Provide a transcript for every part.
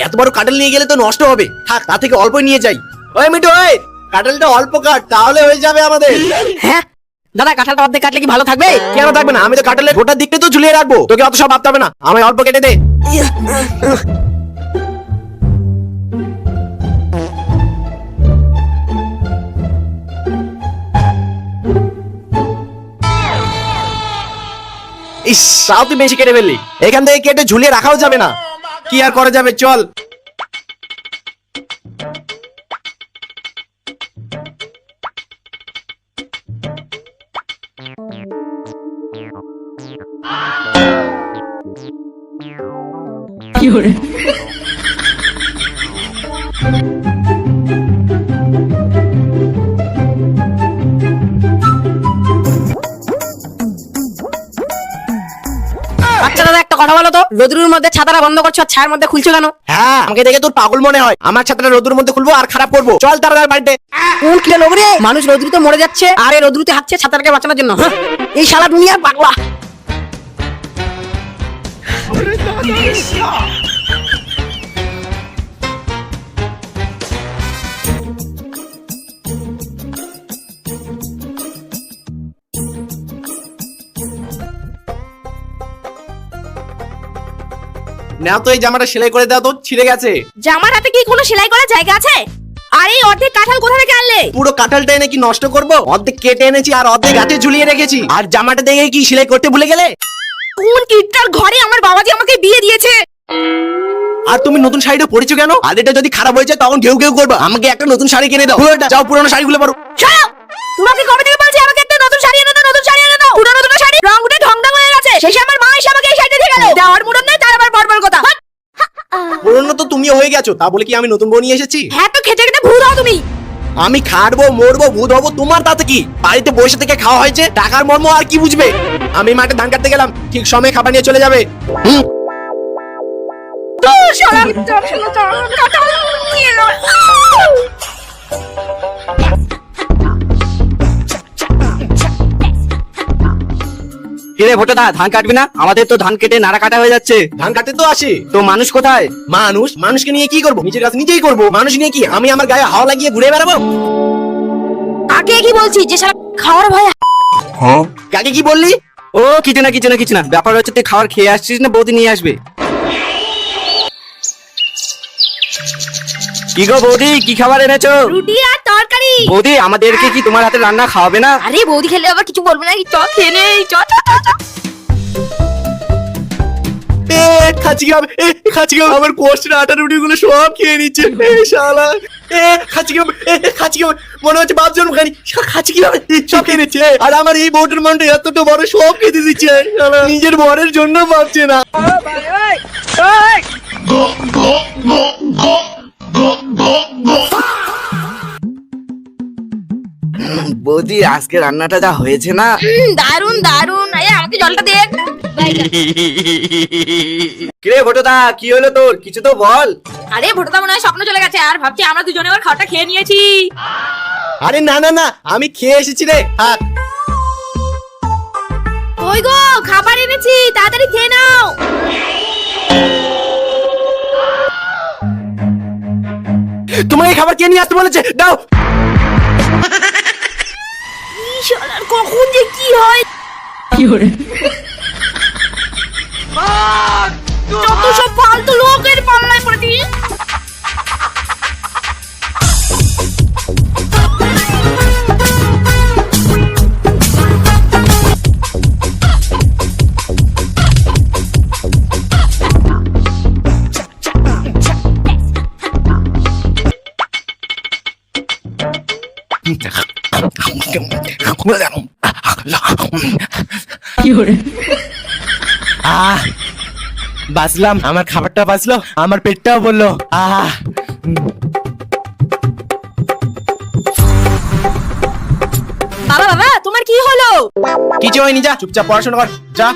এত বড় কাঁঠাল নিয়ে গেলে তো নষ্ট হবে, থাক তা থেকে অল্প নিয়ে যাই। ওই মিঠু, ওই কাঁঠালটা অল্প কাট, তাহলে হয়ে যাবে আমাদের। হ্যাঁ দাদা, কাঁঠালটা অর্ধেক কাটলে কি ভালো থাকবে? কেন থাকবে না, আমি তো কাঁঠালের গোটার দিকটা তো ঝুলিয়ে রাখবো, তোকে অত সব ভাবতে হবে না, আমায় অল্প কেটে দে। ইস, তাও তুই বেশি কেটে ফেললি, এখান থেকে কেটে ঝুলিয়ে রাখাও যাবে না, কি আর করা যাবে, চল। আচ্ছা দাদা, একটা কথা বলো তো, রোদ্রুর মধ্যে ছাতাটা বন্ধ করছো আর ছায়ার মধ্যে খুলছো কেন? হ্যাঁ, আমাকে দেখে তোর পাগল মনে হয়, আমার ছাতাটা রোদের মধ্যে খুলবো আর খারাপ করবো, চল তাড়াতাড়ি বাড়িতে। কোন কিলো লোক রে, মানুষ রোদ্রুতে মরে যাচ্ছে আর এই রোদ্রুতে হাঁটছে ছাতাটাকে বাঁচানোর জন্য। হ্যাঁ, এই শালা দুনিয়ার পাগলা। না তো এই জামাটা সেলাই করে দাও তো, ছিঁড়ে গেছে। জামার হাতে কি কোনো সেলাই করার জায়গা আছে? আরে অর্ধেক কাঁঠাল কোথা থেকে আনলে? পুরো কাঁঠালটা এনে কি নষ্ট করবো? অর্ধেক কেটে এনেছি আর অর্ধেক গাছে ঝুলিয়ে রেখেছি, আর জামাটা দেখে কি সেলাই করতে ভুলে গেলে? কোন কিটটার ঘরে আমার বাবাজি আমাকে বিয়ে দিয়েছে? আর তুমি নতুন শাড়িটা পরেছো কেন? আদেটা যদি খারাপ হয়েছে তখন ঘেউ ঘেউ করবা, আমাকে একটা নতুন শাড়ি কিনে দাও। যাও পুরনো শাড়িগুলো পরো। শালা, তোমাকে কবে থেকে বলছি আমাকে একটা নতুন শাড়ি এনে দাও, নতুন শাড়ি এনে দাও। পুরনো দুটো শাড়ি রং উঠে ঢং ঢং হয়ে গেছে, শেষে আমার মা এসে আমাকে এই শাড়িটা দিয়ে গেল। দেওয়ার মুরত নেই, তার আবার বড় কথা। পুরনো তো তুমিও হয়ে গেছো, তা বলে কি আমি নতুন বউ নিয়ে এসেছি? হ্যাঁ, তো খেতে খেতে ভূত হও তুমি। আমি খাটবো, মরবো, ভূত হবো, তোমার তাতে কি? বাড়িতে বসে থেকে খাওয়া হয়েছে, টাকার মর্ম আর কি বুঝবে? আমি মাঠে ধান কাটতে গেলাম, ঠিক সময় খাবার নিয়ে চলে যাবে। শালা, চল কাঁঠাল নিয়ে নাও। কিরে ভোটাদা, ধান কাটবি না? আমাদের তো ধান কেটে নাড়া কাটা হয়ে যাচ্ছে। ধান কাটতে তো আসি, তো মানুষ কোথায়? মানুষকে নিয়ে কি করবো? নিজের কাছে নিজেই করবো। মানুষ নিয়ে কি আমি আমার গায়ে হাওয়া লাগিয়ে ঘুরে বেড়াবো? আগে কি বলছি যে শালা খাওয়ার ভয়। কাকে কি বললি? ও কিছু না, ব্যাপার হচ্ছে তুই খাবার খেয়ে আসছিস না বৌদি নিয়ে আসবে। কি গো বৌদি, কি খাবার এনেছো? রুটি আর তরকারি। বৌদি, আমাদেরকে কি তোমার হাতে রান্না খাওয়াবে না? আরে বৌদি খেলে আবার কিছু বলবে না, চ খেয়ে নে, চ চ চ চ। খাচ্ছি কি হবে? খাচ্ছি কি হবে? আমার কোষ্ঠের আটা রুটি গুলো সব খেয়ে নিচ্ছে শালা। খাচ্ছি কি হবে? খাচ্ছি কি হবে? মনে হচ্ছে বাপ জন্ম খানি। খাচ্ছি কি হবে? সব খেয়ে নিচ্ছে, আর আমার এই বউটার মনটা এতটা বড়, সব খেতে দিচ্ছে শালা। নিজের বরের জন্য ভাবছে না। বৌদি, আজকে রান্নাটা যা হয়েছে না, দারুন দারুন। আরে আমাকে জলটা দে। কিরে ভোটাদা, কি হলো তোর? কিছু তো বল। আরে ভোটটা মনে হয় স্বপ্ন চলে গেছে, আর ভাবছি আমরা দুজনে ওর খাওয়াটা খেয়ে নিয়েছি। আরে না না না, আমি খেয়ে এসেছি রে। ওই গো, খাবার এনেছি, তাড়াতাড়ি খেয়ে নাও। তোমাকে খাবার কে নিয়ে আসতে বলেছে? দাও। শালার কখন যে কি হয়। যত সব ফালতু লোকের পাল্লায় পড়েছি। বাঁচলাম, আমার খাবারটা বাঁচলো, আমার পেটটাও বললো বাবা বাবা, তোমার কি হলো? কিছু হয়নি, যা চুপচাপ পড়াশোনা কর, যা।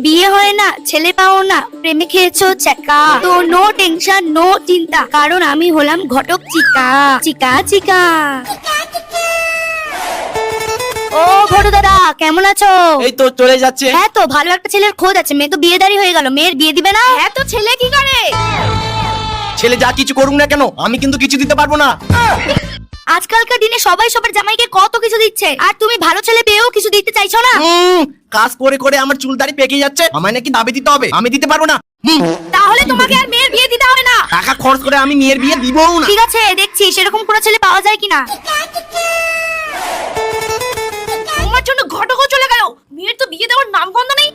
বিয়ে হয় না, ছেলে পাও না, প্রেমে খেয়েছো চেকা, তো নো টেনশন নো চিন্তা, কারণ আমি হলাম ঘটক চিকা চিকা চিকা। ও ভটু দাদা কেমন আছো? এই তো চলে যাচ্ছে। হ্যাঁ তো ভালো একটা ছেলের খোঁজ আছে, মেয়ে তো বিয়েদারি হয়ে গেল, মেয়ের বিয়ে দিবে না? হ্যাঁ তো ছেলে কি করে? ছেলে যা কিছু করুক না কেন আমি কিন্তু কিছু দিতে পারবো না। আজকালকার দিনে সবাই সবার জামাইকে কত কিছু দিচ্ছে, আর তুমি ভালো ছেলে পেয়েও কিছু দিতে চাইছো না? কাজ করে করে আমার চুল দাড়ি পেকে যাচ্ছে, আমায় নাকি দাবি দিতে হবে, আমি দিতে পারবো না। তাহলে তোমাকে আর মেয়ের বিয়ে দিতে হবে না। টাকা খরচ করে আমি মেয়ের বিয়ে দিবও না। ঠিক আছে দেখছি সেরকম কোনো ছেলে পাওয়া যায় কিনা। তোমার জন্য ঘটকও চলে গেল, মেয়ের তো বিয়ে দেওয়ার নাম গন্ধ নেই।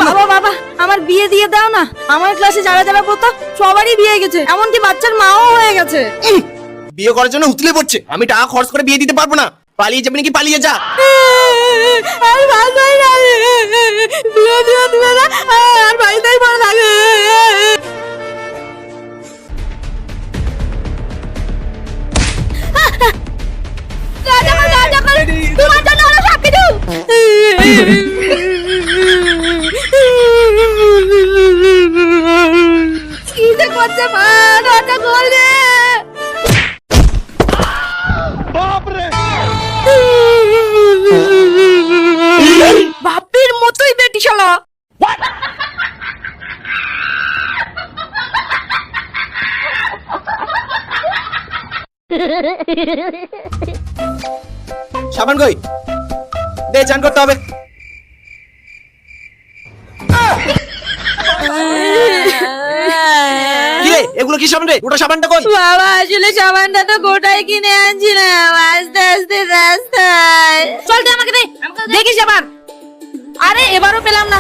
বাবা বাবা আমার বিয়ে দিয়ে দাও না, আমার ক্লাসে যারা যারা পড়তো সবারই বিয়ে হয়ে গেছে, এমনকি বাচ্চার মাও হয়ে গেছে। বিয়ে করার জন্য উতলে পড়ছে, আমি টাকা খরচ করে বিয়ে দিতে পারবো না। পালিয়ে যাবে নাকি পালিয়ে যা। আর ভাই না বিয়ে দিয়ে দিবে না, আর বাড়িতেই পড়ে থাকে। তোমার জন্য হলো সবকিছু। কি যে করছে মা, রাজা বলে বাপের মতোই বেটি শালা। সাবান কই দে, চান করতে হবে। কি রে এগুলো কি সাবান রে? ওটা সাবানটা কই? বাবা আসলে সাবানটা তো গোটাই কিনে আনছিলাম, আস্তে আস্তে রাস্তায়। চল দে আমাকে দে, দেখিস আবার। আরে এবারও পেলাম না।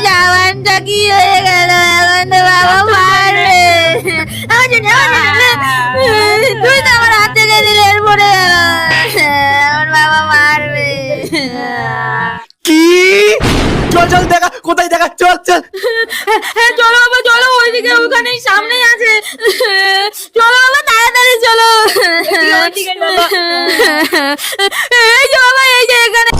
সাবানটা কি হয়ে গেল? এখন তো বাবা মারবে। তুই তো আমার হাতে দিলে পড়ে গেল, আমার বাবা মারবে। কি? চল চল দেখা, কোথায় দেখা, চল চল। হ্যাঁ চলো বাবা চলো, ওইদিকে ওখানেই সামনেই আছে। চলো বাবা তাড়াতাড়ি চলো। এই যে বাবা এই যে এখানে।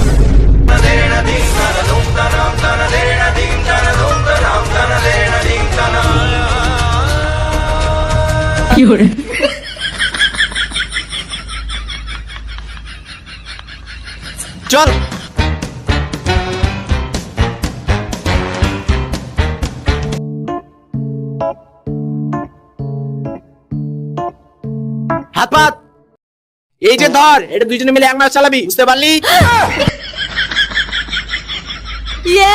চল হাত পাত, এই যে ধর, এটা দুইজনে মিলে এক মাস চালাবি, বুঝতে পারলি?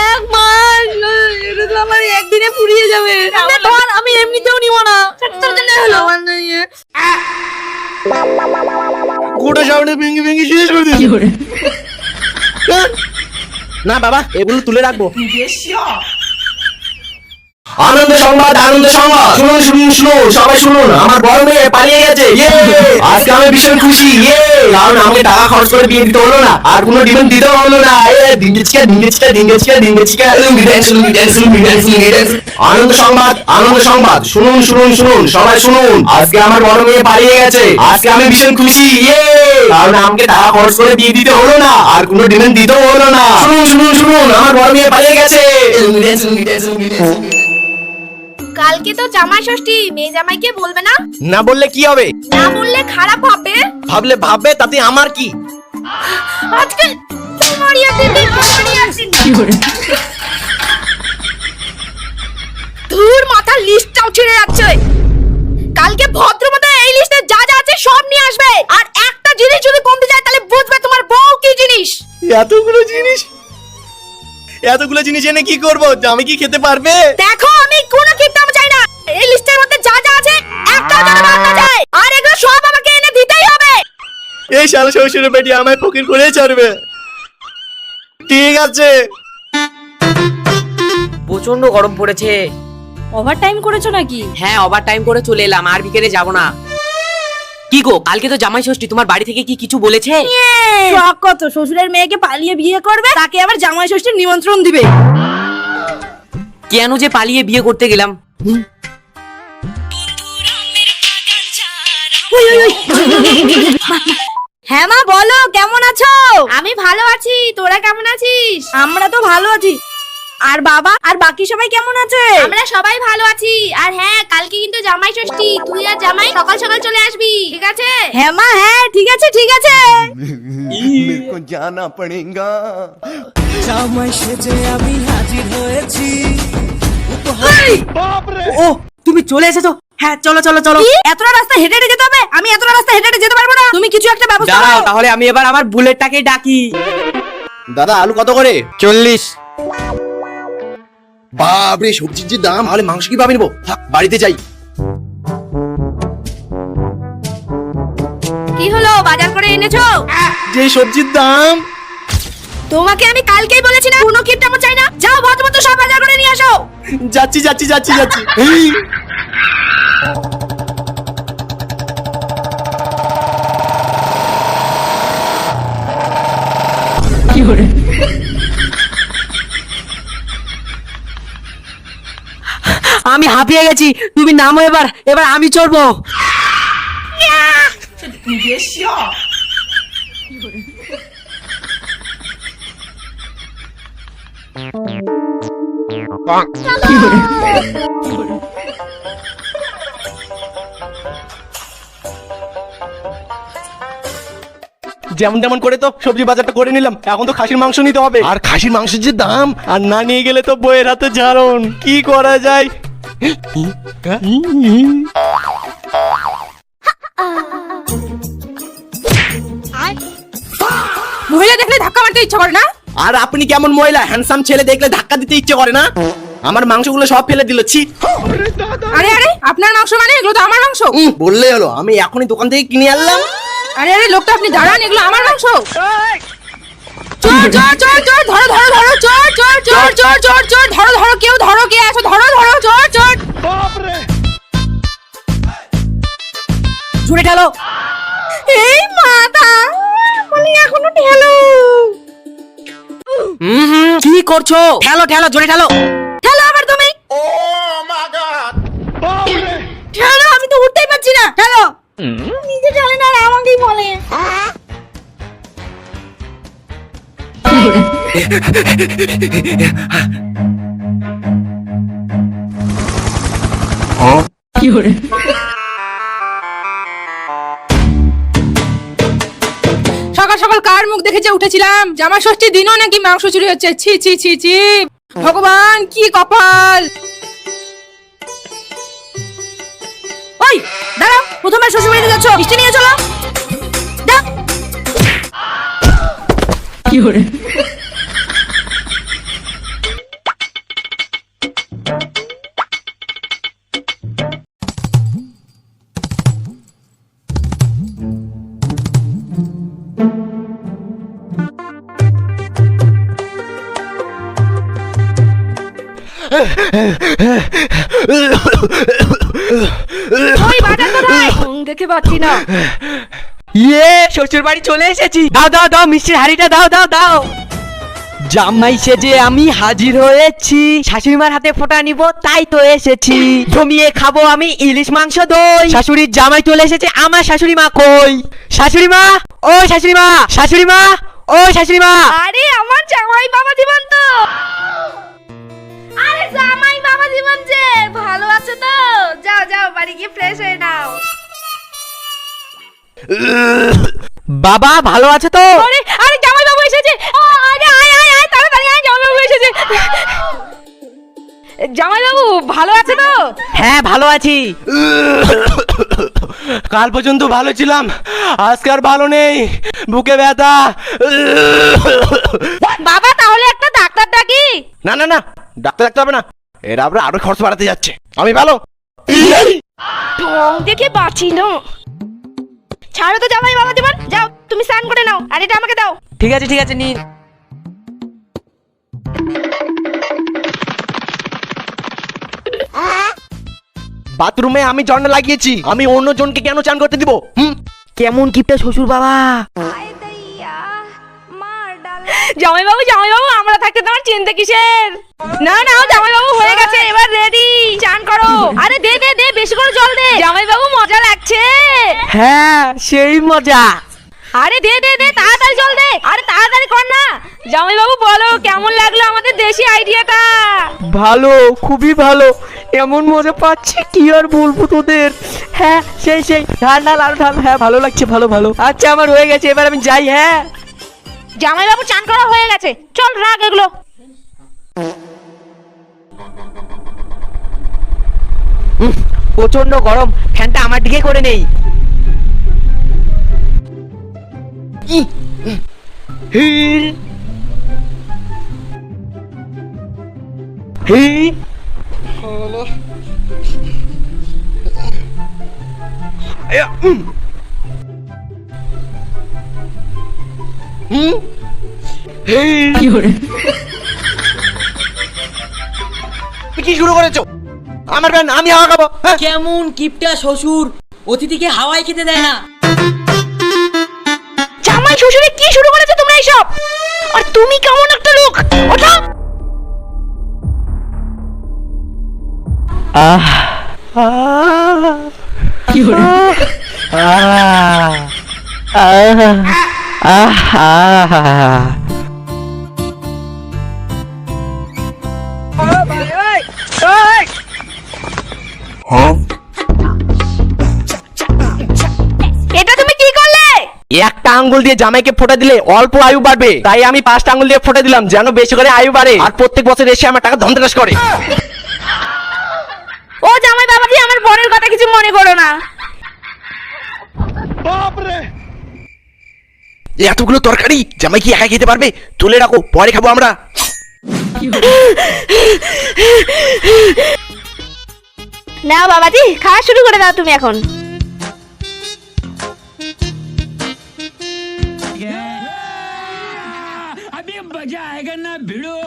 এক মাস, এটা তো আমার একদিনে ফুরিয়ে যাবে। ধর আমি এমনিতেও নিব না। হলো গোটা সামনে ভেঙে ভেঙে শেষ করে দিয়েছি। না বাবা এগুলো তুলে রাখবো। আনন্দ সংবাদ, আনন্দ সংবাদ, শুনুন শুনুন শুনুন সবাই শুনুন, আমার বড় মেয়ে পালিয়ে গেছে। আজকে আমি ভীষণ খুশি, কারণ আমাকে টাকা খরচ করে বিয়ে দিতে হলো না, আর কোনো ডিমান্ড দিতেও হলো না। আনন্দ সংবাদ, আনন্দ সংবাদ, শুনুন শুনুন শুনুন সবাই শুনুন, আজকে আমার বড় মেয়ে পালিয়ে গেছে। আজকে আমি ভীষণ খুশি, কারণ আমাকে টাকা খরচ করে বিয়ে দিতে হলো না, আর কোনো ডিমান্ড দিতেও হলো না। শুনুন শুনুন শুনুন, আমার বড় মেয়ে পালিয়ে গেছে। কালকে তো জামাই ষষ্ঠী, মেয়ে জামাইকে বলবে না? না বললে কি হবে? না বললে খারাপ হবে। ভাবলে ভাববে, তাতে আমার কি? আজকে তোমার দিদি ধুর মাথার লিস্টটাও ছিঁড়ে যাচ্ছে। কালকে ভদ্রমতে এই লিস্টে যা যা আছে সব নিয়ে আসবে, আর একটা জিনিস যদি কমতে যায় তাহলে বুঝবে তোমার বউ কি জিনিস। এতগুলো জিনিস, এতগুলো জিনিস এনে কি করবো? আমি কি খেতে পারবে? দেখো আমি কোনো কিনতাম চাই না, এই লিস্টের মধ্যে যা যা আছে একটা যেন বাদ না যায়, আর এগুলো সব আমাকে এনে দিতেই হবে। এই শালা শ্বশুরের বেটি আমায় ফকির করে ছাড়বে। ঠিক আছে। প্রচন্ড গরম পড়েছে। ওভার টাইম করেছো নাকি? হ্যাঁ ওভার টাইম করে চলে এলাম, আর বিকেলে যাব না। কি গো কালকে তো জামাই ষষ্ঠী, তোমার বাড়ি থেকে কি কিছু বলেছে? শখ কত, শ্বশুরের মেয়েকে পালিয়ে বিয়ে করবে, তাকে আবার জামাই ষষ্ঠীর নিমন্ত্রণ দিবে। কেন যে পালিয়ে বিয়ে করতে গেলাম। হ্যাঁ মা বলো কেমন আছো? আমি ভালো আছি, তোরা কেমন আছিস? আমরা তো ভালো আছি। আর বাবা আর বাকি সবাই কেমন আছে? আমরা সবাই ভালো আছি। আর হ্যাঁ, কালকে কিন্তু জামাই ষষ্ঠী, তুই আর জামাই সকাল সকাল চলে আসবি, ঠিক আছে? হ্যাঁ মা, হ্যাঁ ঠিক আছে ঠিক আছে। मेरे को जाना पड़ेगा। জামাই সেজে আমি হাজির হয়েছি। ও তুমি চলে এসেছো? হ্যাঁ চলো চলো চলো। কি? এতটা রাস্তা হেঁটে হেঁটে যেতে হবে? আমি এতটা রাস্তা হেঁটে হেঁটে যেতে পারবো না। তুমি কিছু একটা ব্যবস্থা দাঁড়াও, করো। তাহলে আমি এবার আমার বুলেটটাকে ডাকি। দাদা আলু কত করে? 40। বাপরে, সবজির যে দাম, তাহলে মাংস কিভাবে নেবো? থাক, বাড়িতে যাই। কি হলো, বাজার করে এনেছো? যে সবজির দাম। তোমাকে আমি কালকেই বলেছি না, কোনো কিপটামো চাই না। যাও ভদ্রমতো সব বাজার করে নিয়ে আসো। যাচ্ছি যাচ্ছি যাচ্ছি যাচ্ছি। এই, আমি হাঁপিয়ে গেছি, তুমি নামো এবার, এবার আমি চড়বো। যেমন তেমন করে তো সবজি বাজারটা করে নিলাম, এখন তো খাসির মাংস নিতে হবে। আর খাসির মাংসের যে দাম, আর না নিয়ে গেলে তো বইয়ের হাতে ঝাড়ন। কি করা যায়? মহিলা দেখলে ধাক্কা মারতে ইচ্ছা করে না? আর আপনি কেমন মহিলা? হ্যান্ডসাম ছেলে দেখলে ধাক্কা দিতে ইচ্ছে করে না? আমার মাংসগুলো সব ফেলে দিল, ছি। আরে আরে, আপনার মাংস মানে? এগুলো তো আমার মাংস। বললেই হলো, আমি এখনই দোকান থেকে কিনে আনলাম। আরে আরে লোকটা, আপনি দাঁড়ান, এগুলো আমার মাংস। চোর চোর চোর চোর, ধরো ধরো ধরো, চোর চোর চোর চোর চোর চোর, ধরো ধরো, কেউ ধরো, কে আছো, ধরো ধরো, চোর চোর। জুড়ে ঢালো। এই মাথা বলি এখনো ঠেলো। কি করছো? ঠেলো ঠেলো, জোরে ঠেলো। ঠেলো আবার তুমি। ঠেলো, আমি তো উঠতেই পারছি না। ঠেলো। নিজে ঠেলে না, আমাকেই বলে। সকাল সকাল কার মুখ দেখে যে উঠেছিলাম, জামা ষষ্ঠীর দিনও নাকি মাংস চুরি হচ্ছে। ছি ছি ছি ছি, ভগবান কি কপাল। ওই দাঁড়াও, প্রথমবার শ্বশুর বাড়িতে যাচ্ছ, মিষ্টি নিয়ে চলো। দাও। ওই বাজার কোথায়? দেখে পাচ্ছি না। ইয়ে, শ্বশুর বাড়ি চলে এসেছি। দাও দাও দাও, মিষ্টির হাড়িটা দাও দাও দাও। জামাই সেজে আমি হাজির হয়েছি, শাশুড়িমার হাতে ফোঁটা নিব তাই তো এসেছি। জমিয়ে খাবো আমি ইলিশ মাংস দই। শাশুড়ির জামাই চলে এসেছে, আমার শাশুড়ি মা কই? শাশুড়ি মা, ও শাশুড়ি মা, শাশুড়ি মা, ও শাশুড়ি মা। আরে আমার জামাই বাবা জীবন তো। আরে জামাই বাবা জীবন যে ভালো আছে তো? যাও যাও, বাড়ি গিয়ে ফ্রেশ হয়ে নাও। বাবা ভালো আছে তো? আরে আরে জামাই বাবু এসেছে। আরে আয় আয় আয়, তাড়াতাড়ি আয়, জামাই বাবু এসেছে। জামাই বাবু ভালো আছে তো? হ্যাঁ ভালো আছি। কাল পর্যন্ত ভালো ছিলাম, আজকে আর ভালো নেই, বুকে ব্যথা। বাবা তাহলে একটা ডাক্তার ডাকি? না না না, ডাক্তার ডাক্তার হবে না, এরা আবার আরো খরচ বাড়াতে যাচ্ছে। আমি ভালো। ঢং দেখে বাঁচি না। ছাড়ো তো জামাই বাবা জীবন, যাও তুমি স্নান করে নাও, আর এটা আমাকে দাও। ঠিক আছে ঠিক আছে, নিন। বাথরুমে আমি জন্ড লাগিয়েছি, আমি অন্য জনকে কেন চান করতে দিব? কেমন কিপটা শ্বশুর বাবা। জামাই বাবু আমরা থাকতে তোমার চিন্তা কিসের? না না জামাই বাবু হয়ে গেছে, এবার রেডি, চান করো। আরে দে দে দে, বেশি করে জল দে। জামাই বাবু মজা লাগছে। হ্যাঁ সেই মজা। আরে দে দে দে, তাড়াতাড়ি জল দে। আরে তাড়াতাড়ি কর না, জামাইবাবু বলো কেমন লাগলো আমাদের দেশি আইডিয়াটা? ভালো, খুবই ভালো। এমন মজা পাচ্ছি কি আর বলবো তোদের। হ্যাঁ সেই ঢাল ঢাল আরো ঢাল। হ্যাঁ ভালো লাগছে, ভালো ভালো। আচ্ছা আমার হয়ে গেছে, এবার আমি যাই। হ্যাঁ জামাইবাবু চান করা হয়ে গেছে, চল রাখ এগুলো। প্রচন্ড গরম, ফ্যানটা আমার দিকে করে নেই। হিল হিল কি শুরু করেছো? আমার ব্যান, আমি হাওয়া খাবো। হ্যাঁ? কেমন কিপটা শ্বশুর, অতিথিকে হাওয়াই খেতে দেয় না। জামাই শ্বশুরে কি শুরু করেছে তোমরা এইসব? আর তুমি কেমন একটা লোক? ওঠো। এটা তুমি কি করলে? একটা আঙ্গুল দিয়ে জামাইকে ফোঁটা দিলে অল্প আয়ু বাড়বে, তাই আমি 5টা আঙ্গুল দিয়ে ফোঁটা দিলাম যেন বেশি করে আয়ু বাড়ে, আর প্রত্যেক বছর এসে আমার টাকা ধনতেরাস করে। ও জামাই বাবাজি, আমার বোনের কথা কিছু মনে করো না। এতগুলো তরকারি জামাই কি একা খেতে পারবে? তুলে রাখো, পরে খাবো আমরা। না বাবাজি, খাওয়া শুরু করে দাও তুমি এখন। अभी मजा आएगा ना भिड़ो।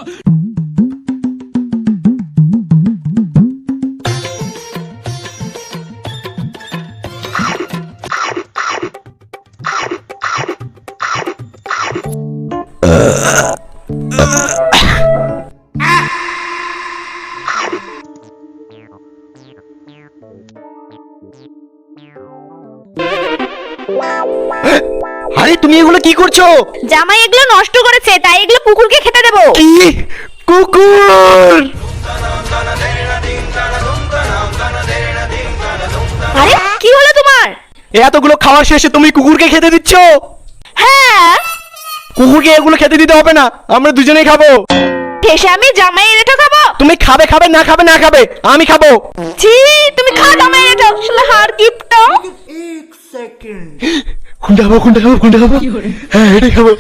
আরে তুমি এগুলো কি করছো? জামাই এগুলো নষ্ট করেছে, তাই এগুলো কুকুরকে খেতে দেবো। কি? কুকুর? আরে কি হলো তোমার? এতগুলো খাওয়ার শেষে তুমি কুকুরকে খেতে দিচ্ছ? হ্যাঁ, কুকুরকে এগুলো খেতে দিতে হবে না, আমরা দুজনেই খাবো। শেষে আমি জামাইয়ের এটা খাবো? তুমি খাবে খাবে, না খাবে না খাবে, আমি খাবো। ছি, তুমি খা জামাইয়ের এটা, শালা হার গিফটটা। কোনটা খাবো, কোনটা খাবো, কোনটা খাবো? হ্যাঁ এটাই খাবো।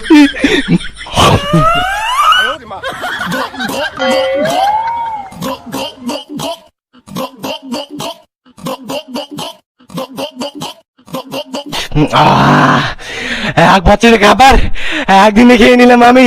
এক বছরের খাবার একদিনে খেয়ে নিলাম আমি।